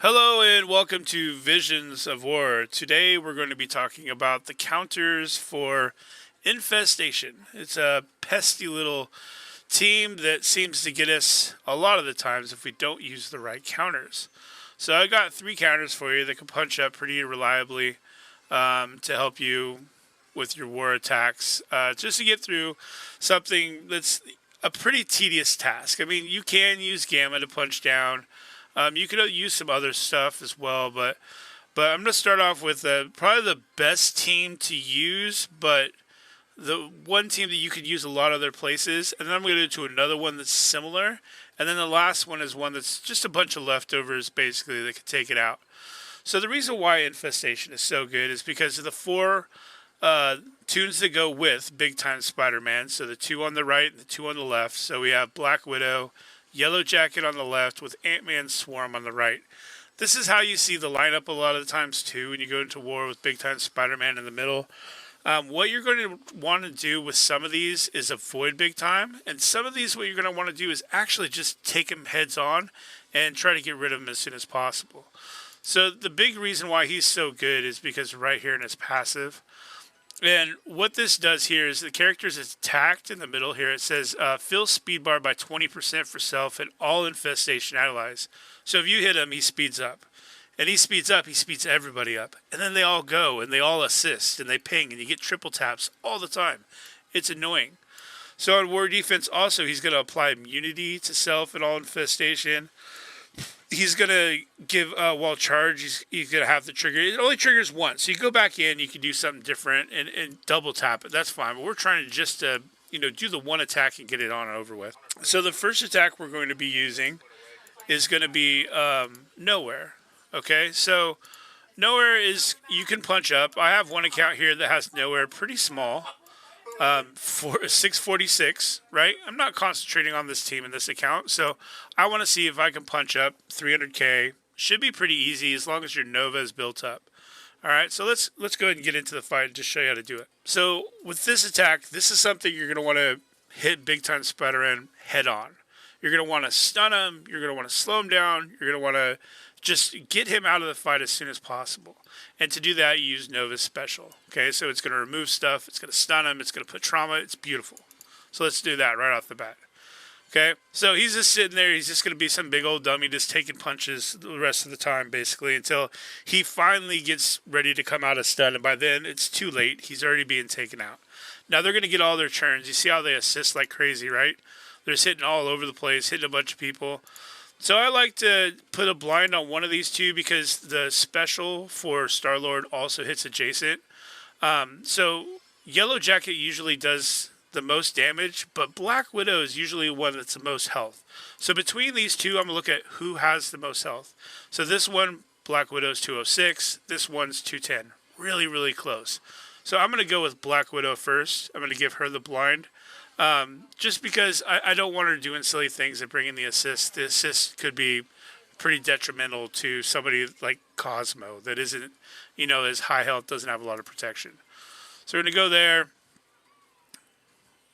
Hello and welcome to Visions of War. Today we're going to be talking about the counters for Infestation. It's a pesky little team that seems to get us a lot of the times if we don't use the right counters. So I got 3 counters for you that can punch up pretty reliably to help you with your war attacks, just to get through something that's a pretty tedious task. I mean, you can use Gamma to punch down. You could use some other stuff as well, but I'm going to start off with probably the best team to use, but the one team that you could use a lot of other places, and then I'm going to go to another one that's similar, and then the last one is one that's just a bunch of leftovers, basically, that could take it out. So the reason why Infestation is so good is because of the 4 tunes that go with Big Time Spider-Man, so the 2 on the right and the 2 on the left. So we have Black Widow, Yellow Jacket on the left with Ant-Man Swarm on the right. This is how you see the lineup a lot of the times too when you go into war with Big Time Spider-Man in the middle. What you're going to want to do with some of these is avoid Big Time, and some of these what you're going to want to do is actually just take him heads on and try to get rid of him as soon as possible. So the big reason why he's so good is because right here in his passive. And what this does here is the character's attacked in the middle here. It says, fill speed bar by 20% for self and all Infestation allies. So if you hit him, he speeds up. And he speeds up, he speeds everybody up. And then they all go, and they all assist, and they ping, and you get triple taps all the time. It's annoying. So on War Defense also, he's going to apply immunity to self and all Infestation. He's going to give, while charged, he's going to have the trigger. It only triggers once. So you go back in, you can do something different and double tap it. That's fine. But we're trying to just, do the one attack and get it on and over with. So the first attack we're going to be using is going to be Nowhere. Okay, so Nowhere is, you can punch up. I have one account here that has Nowhere pretty small. For 646, right? I'm not concentrating on this team in this account, so I want to see if I can punch up 300k. Should be pretty easy as long as your Nova is built up. All right, so let's go ahead and get into the fight and just show you how to do it. So with this attack, this is something you're going to want to hit Big Time Spider-Man head on. You're going to want to stun him. You're going to want to slow him down. You're going to want to just get him out of the fight as soon as possible. And to do that, you use Nova's special. Okay, so it's going to remove stuff. It's going to stun him. It's going to put trauma. It's beautiful. So let's do that right off the bat. Okay, so he's just sitting there. He's just going to be some big old dummy just taking punches the rest of the time, basically, until he finally gets ready to come out of stun. And by then, it's too late. He's already being taken out. Now, they're going to get all their turns. You see how they assist like crazy, right? They're just hitting all over the place, hitting a bunch of people. So I like to put a blind on one of these 2 because the special for Star-Lord also hits adjacent. So Yellow Jacket usually does the most damage, but Black Widow is usually one that's the most health. So between these 2, I'm going to look at who has the most health. So this one, Black Widow's 206. This one's 210. Really, really close. So I'm going to go with Black Widow first. I'm going to give her the blind. Just because I don't want her doing silly things and bringing the assist. The assist could be pretty detrimental to somebody like Cosmo that isn't, as high health, doesn't have a lot of protection. So we're going to go there.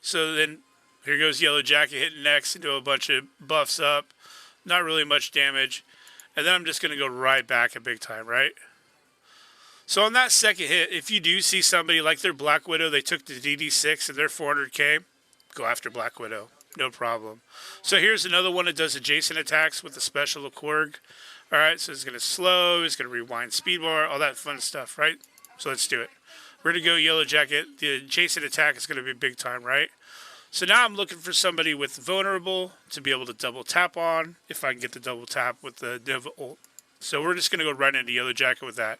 So then here goes Yellow Jacket hitting next into a bunch of buffs up. Not really much damage. And then I'm just going to go right back at Big Time, right? So on that second hit, if you do see somebody like their Black Widow, they took the DD6 and they're 400k, go after Black Widow. No problem. So here's another one that does adjacent attacks with the special of Korg. All right, so it's going to slow, it's going to rewind speed bar, all that fun stuff, right? So let's do it. We're going to go Yellow Jacket. The adjacent attack is going to be Big Time, right? So now I'm looking for somebody with Vulnerable to be able to double tap on, if I can get the double tap with the Nova ult. So we're just going to go right into Yellow Jacket with that.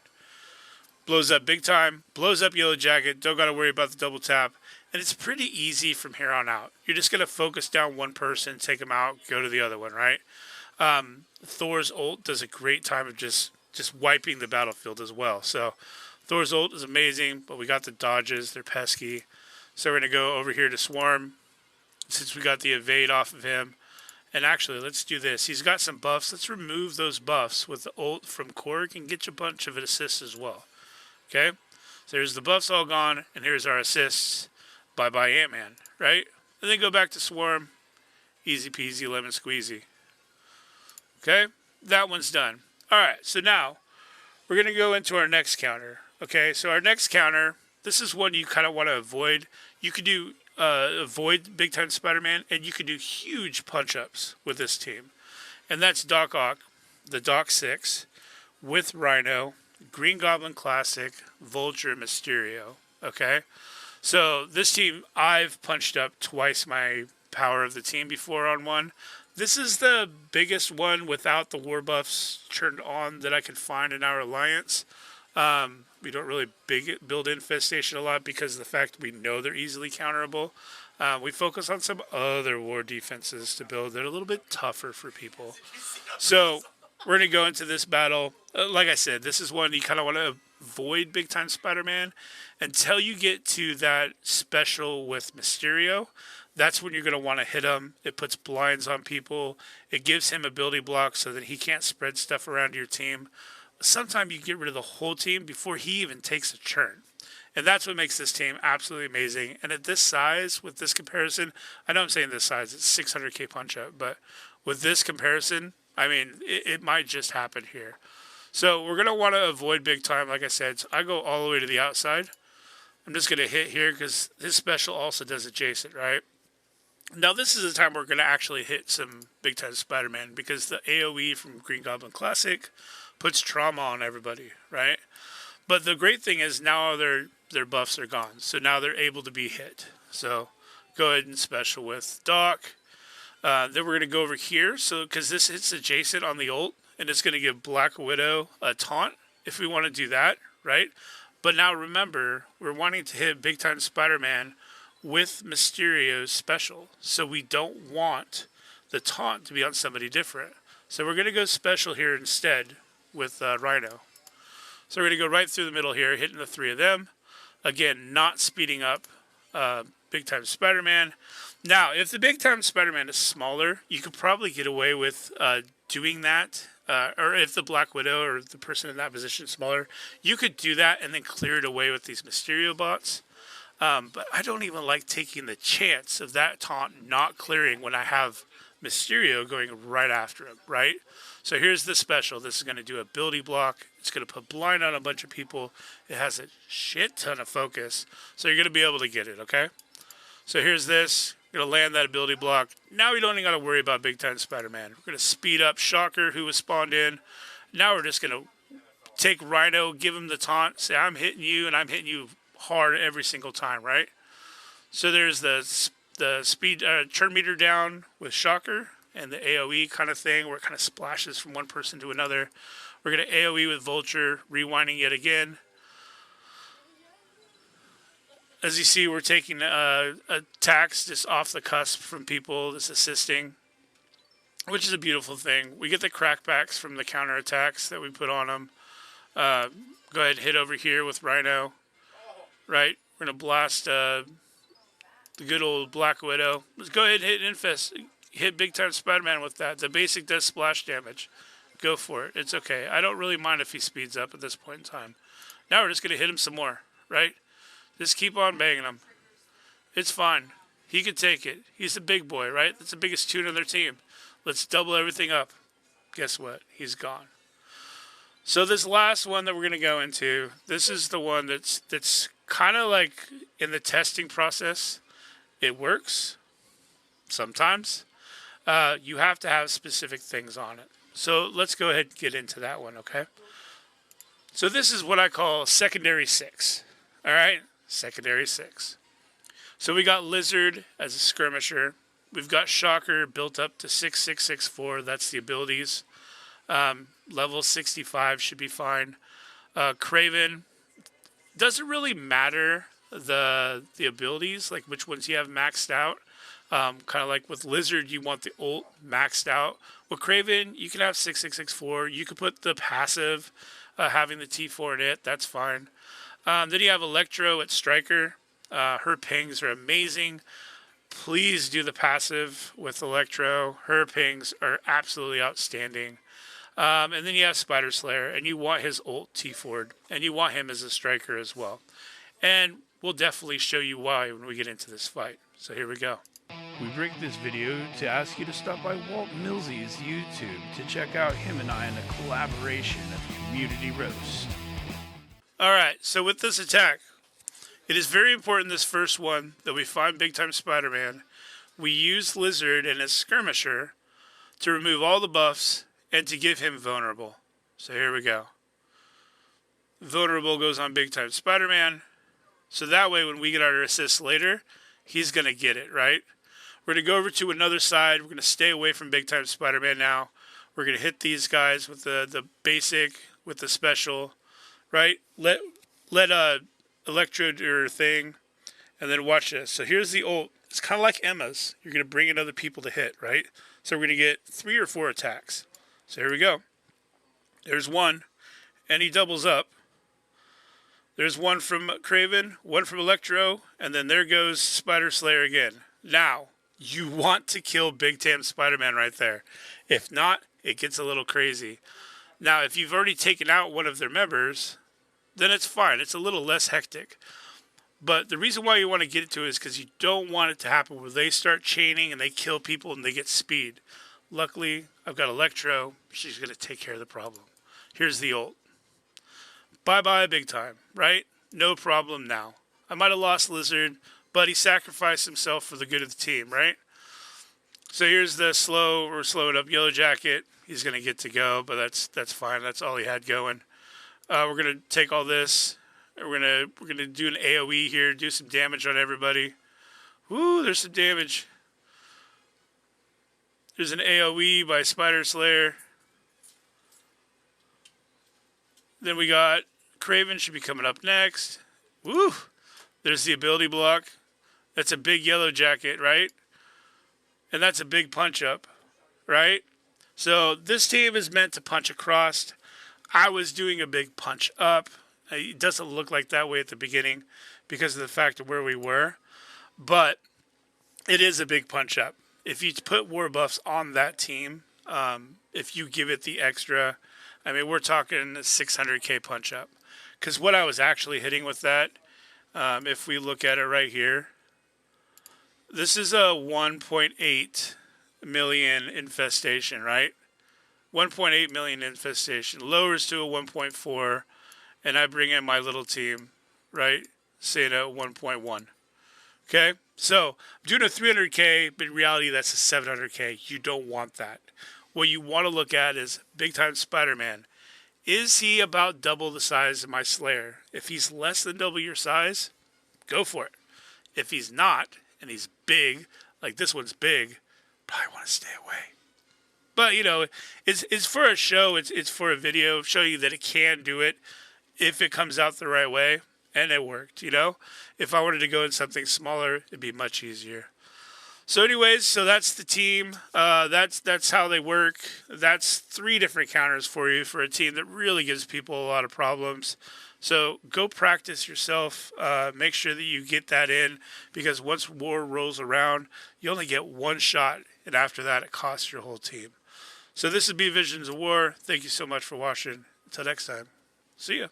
Blows up Big Time, blows up Yellow Jacket, don't got to worry about the double tap. And it's pretty easy from here on out. You're just going to focus down one person, take them out, go to the other one, right? Thor's ult does a great time of just wiping the battlefield as well. So Thor's ult is amazing, but we got the dodges. They're pesky. So we're going to go over here to Swarm, since we got the evade off of him. And actually, let's do this. He's got some buffs. Let's remove those buffs with the ult from Korg and get you a bunch of assists as well. Okay? So there's the buffs all gone, and here's our assists. Bye-bye Ant-Man, right? And then go back to Swarm. Easy peasy, lemon squeezy. Okay? That one's done. All right, so now we're going to go into our next counter. Okay, so our next counter, this is one you kind of want to avoid. You could do avoid Big Time Spider-Man, and you could do huge punch-ups with this team. And that's Doc Ock, the Doc 6, with Rhino, Green Goblin Classic, Vulture, Mysterio. Okay? So this team, I've punched up twice my power of the team before on one. This is the biggest one without the war buffs turned on that I can find in our alliance. We don't really build Infestation a lot because of the fact we know they're easily counterable. We focus on some other war defenses to build that are a little bit tougher for people. So we're going to go into this battle. Like I said, this is one you kind of want to avoid Big Time Spider-Man until you get to that special with Mysterio. That's when you're going to want to hit him. It puts blinds on people. It gives him ability blocks so that he can't spread stuff around your team. Sometimes you get rid of the whole team before he even takes a turn. And that's what makes this team absolutely amazing. And at this size, with this comparison, I know I'm saying this size, it's 600k punch-up, but with this comparison, I mean, it might just happen here. So we're going to want to avoid Big Time, like I said. So I go all the way to the outside. I'm just going to hit here because his special also does adjacent, right? Now, this is the time we're going to actually hit some Big Time Spider-Man because the AoE from Green Goblin Classic puts trauma on everybody, right? But the great thing is now their buffs are gone, so now they're able to be hit. So go ahead and special with Doc. Then we're going to go over here, so because this hits adjacent on the ult, and it's going to give Black Widow a taunt if we want to do that, right? But now remember, we're wanting to hit Big Time Spider-Man with Mysterio's special, so we don't want the taunt to be on somebody different. So we're going to go special here instead with Rhino. So we're going to go right through the middle here, hitting the three of them. Again, not speeding up Big Time Spider-Man. Now, if the Big Time Spider-Man is smaller, you could probably get away with doing that. Or if the Black Widow or the person in that position is smaller, you could do that and then clear it away with these Mysterio bots. But I don't even like taking the chance of that taunt not clearing when I have Mysterio going right after him, right? So here's the special. This is going to do ability block. It's going to put blind on a bunch of people. It has a shit ton of focus. So you're going to be able to get it, okay? So here's this. You're going to land that ability block. Now we don't even got to worry about Big Time Spider-Man. We're going to speed up Shocker, who was spawned in. Now we're just going to take Rhino, give him the taunt, say, I'm hitting you, and I'm hitting you hard every single time, right? So there's the speed turn meter down with Shocker and the AoE kind of thing where it kind of splashes from one person to another. We're going to AoE with Vulture, rewinding yet again. As you see, we're taking attacks just off the cusp from people, just assisting, which is a beautiful thing. We get the crackbacks from the counter attacks that we put on them. Go ahead and hit over here with Rhino. Right, we're going to blast the good old Black Widow. Let's go ahead and hit Big Time Spider-Man with that. The basic does splash damage. Go for it. It's okay. I don't really mind if he speeds up at this point in time. Now we're just going to hit him some more, right? Just keep on banging him. It's fine. He can take it. He's the big boy, right? That's the biggest tune on their team. Let's double everything up. Guess what? He's gone. So this last one that we're going to go into, this is the one that's kind of like in the testing process. It works sometimes. You have to have specific things on it. So let's go ahead and get into that one, okay? So this is what I call secondary 6. All right? Secondary 6. So we got Lizard as a skirmisher. We've got Shocker built up to 6664. That's the abilities. Level 65 should be fine. Craven, doesn't really matter the abilities, like which ones you have maxed out. Kind of like with Lizard, you want the ult maxed out. With Craven, you can have 6664. You could put the passive, having the T4 in it. That's fine. Then you have Electro at Striker. Her pings are amazing. Please do the passive with Electro. Her pings are absolutely outstanding. And then you have Spider Slayer, and you want his ult T4'd, and you want him as a striker as well. And we'll definitely show you why when we get into this fight. So here we go. We break this video to ask you to stop by Walt Millsy's YouTube to check out him and I in a collaboration at the Community Roast. Alright, so with this attack, it is very important, this first one, that we find Big Time Spider-Man. We use Lizard and his Skirmisher to remove all the buffs and to give him Vulnerable. So here we go. Vulnerable goes on Big Time Spider-Man. So that way when we get our assist later, he's going to get it, right? We're going to go over to another side. We're going to stay away from Big Time Spider-Man now. We're going to hit these guys with the basic, with the special, right? Let Electro do her thing, and then watch this. So here's the ult. It's kind of like Emma's. You're going to bring in other people to hit, right? So we're going to get 3 or 4 attacks. So here we go. There's one, and he doubles up. There's one from Kraven, one from Electro, and then there goes Spider Slayer again. Now, you want to kill Big Time Spider-Man right there. If not, it gets a little crazy. Now, if you've already taken out one of their members, then it's fine. It's a little less hectic. But the reason why you want to get into it is because you don't want it to happen where they start chaining and they kill people and they get speed. Luckily, I've got Electro. She's going to take care of the problem. Here's the ult. Bye-bye Big Time, right? No problem now. I might have lost Lizard, but he sacrificed himself for the good of the team, right? So here's the slow. We're slowing up Yellow Jacket. He's going to get to go, but that's fine. That's all he had going. We're going to take all this. We're gonna do an AoE here, do some damage on everybody. Woo, there's some damage. There's an AoE by Spider Slayer. Then we got Kraven should be coming up next. Woo! There's the ability block. That's a big Yellow Jacket, right? And that's a big punch up, right? So this team is meant to punch across. I was doing a big punch up. It doesn't look like that way at the beginning because of the fact of where we were. But it is a big punch up. If you put war buffs on that team, if you give it the extra, I mean, we're talking 600k punch up. Because what I was actually hitting with that, if we look at it right here, this is a 1.8 million infestation, right? 1.8 million infestation. Lowers to a 1.4, and I bring in my little team, right? Say it at 1.1. Okay? So, I'm doing a 300k, but in reality, that's a 700k. You don't want that. What you want to look at is Big Time Spider-Man. Is he about double the size of my Slayer? If he's less than double your size, go for it. If he's not, and he's big, like this one's big, probably want to stay away. But, you know, it's for a show. It's for a video. Show you that it can do it if it comes out the right way. And it worked, you know. If I wanted to go in something smaller, it'd be much easier. So anyways, so that's the team. That's how they work. That's 3 different counters for you for a team that really gives people a lot of problems. So go practice yourself. Make sure that you get that in, because once war rolls around, you only get 1 shot, and after that, it costs your whole team. So this has been Visions of War. Thank you so much for watching. Until next time, see ya.